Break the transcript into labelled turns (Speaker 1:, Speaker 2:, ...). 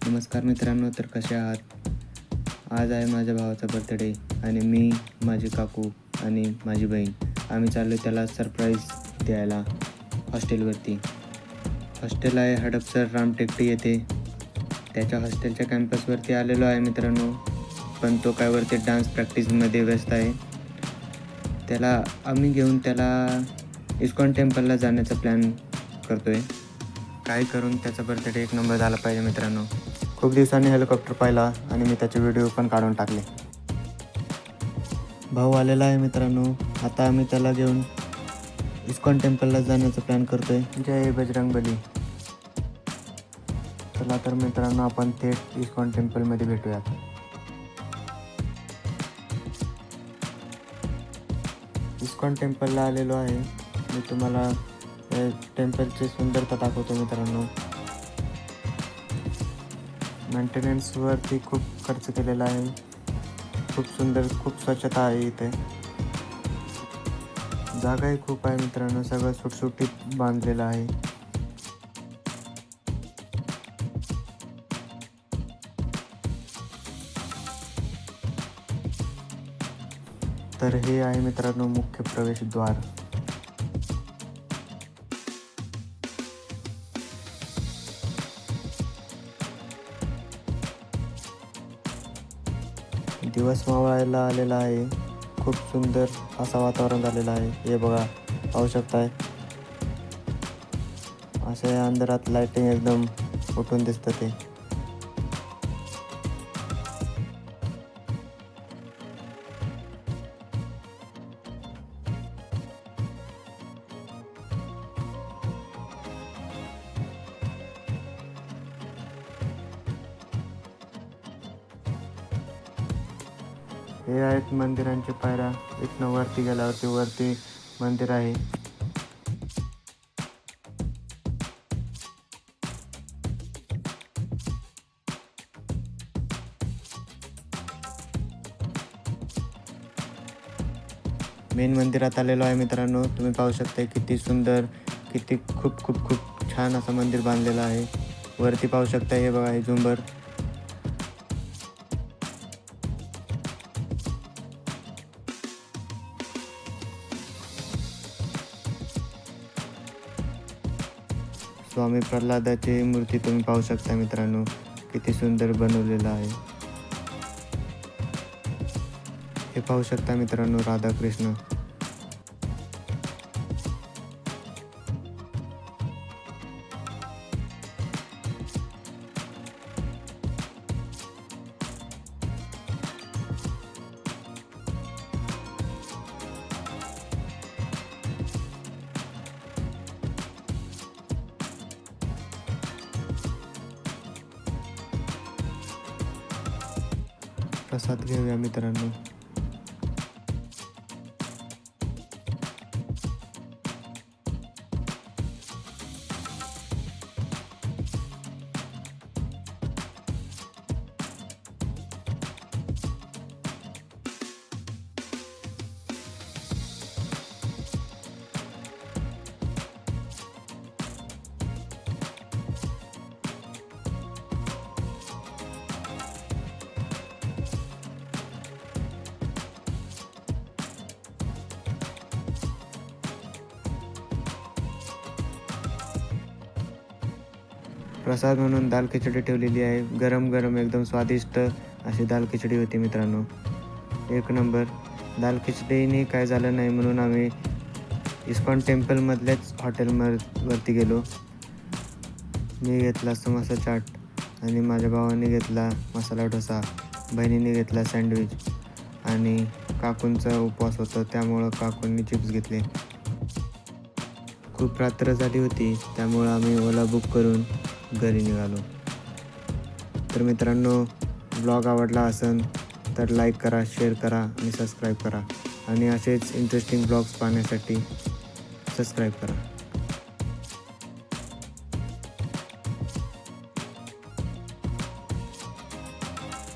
Speaker 1: नमस्कार मित्रांनो, तर कसे आहात? आज आहे माझ्या भावाचा बर्थडे आणि मी, माझी काकू आणि माझी बहीण आम्ही चाललो त्याला सरप्राईज द्यायला हॉस्टेलवरती. हॉस्टेल आहे हडपसर रामटेकडी येथे. त्याच्या हॉस्टेलच्या कॅम्पसवरती आलेलो आहे मित्रांनो, पण तो काय वरती डान्स प्रॅक्टिसमध्ये व्यस्त आहे. त्याला आम्ही घेऊन त्याला इस्कॉन टेम्पलला जाण्याचा प्लॅन करतो आहे. काय करून त्याचा बर्थडे एक नंबर झाला पाहिजे मित्रांनो. खूप दिवसांनी हेलिकॉप्टर पाहिला आणि मी त्याचे व्हिडिओ पण काढून टाकले. भाऊ आलेला आहे मित्रांनो. आता आम्ही त्याला घेऊन इस्कॉन टेम्पलला जाण्याचा प्लॅन करतोय. जय बजरंगबली. चला तर मित्रांनो, आपण थेट इस्कॉन टेम्पलमध्ये भेटूयात. इस्कॉन टेम्पलला आलेलो आहे. मी तुम्हाला टेम्पलची सुंदरता दाखवतो मित्रांनो. मेंटेनन्सवरती खूप खर्च केलेला आहे. खूप सुंदर, खूप स्वच्छता आहे इथे. जागाही खूप आहे मित्रांनो. सगळं सुटसुटीत बांधलेलं आहे. तर हे आहे मित्रांनो मुख्य प्रवेशद्वार. दिवस मावळायला आलेला आहे. खूप सुंदर असं वातावरण झालेलं आहे. हे बघा, पाहू शकताय. असे अंधारात लाइटिंग एकदम उठून दिसतं ते. हे आहेत मंदिरांचे पायऱ्या. इथनं वरती गेल्यावरती वरती मंदिर आहे. मेन मंदिरात आलेलो आहे मित्रांनो. तुम्ही पाहू शकता किती सुंदर, किती खूप खूप खूप छान असं मंदिर बांधलेलं आहे. वरती पाहू शकता, हे बघा, हे झुंबर. स्वामी प्रल्हादाची मूर्ती तुम्ही पाहू शकता मित्रांनो, किती सुंदर बनवलेलं आहे. हे पाहू शकता मित्रांनो, राधाकृष्ण. प्रसाद घेऊया मित्रांनो. प्रसाद म्हणून दाल खिचडी ठेवलेली आहे. गरम गरम एकदम स्वादिष्ट अशी दाल खिचडी होती मित्रांनो. एक नंबर. दाल खिचडीने काय झालं नाही म्हणून आम्ही इस्कॉन टेम्पलमधल्याच हॉटेलवरती गेलो. मी घेतला समोसा चाट आणि माझ्या भावाने घेतला मसाला डोसा. बहिणीने घेतला सँडविच आणि काकूंचा उपवास होता त्यामुळं काकूंनी चिप्स घेतले. खूप रात्र झाली होती त्यामुळं आम्ही ओला बुक करून घरी निघालो. तर मित्रांनो, ब्लॉग आवडला असेल तर लाईक करा, शेअर करा आणि सबस्क्राईब करा. आणि असेच इंटरेस्टिंग ब्लॉग्स पाहण्यासाठी सबस्क्राईब करा.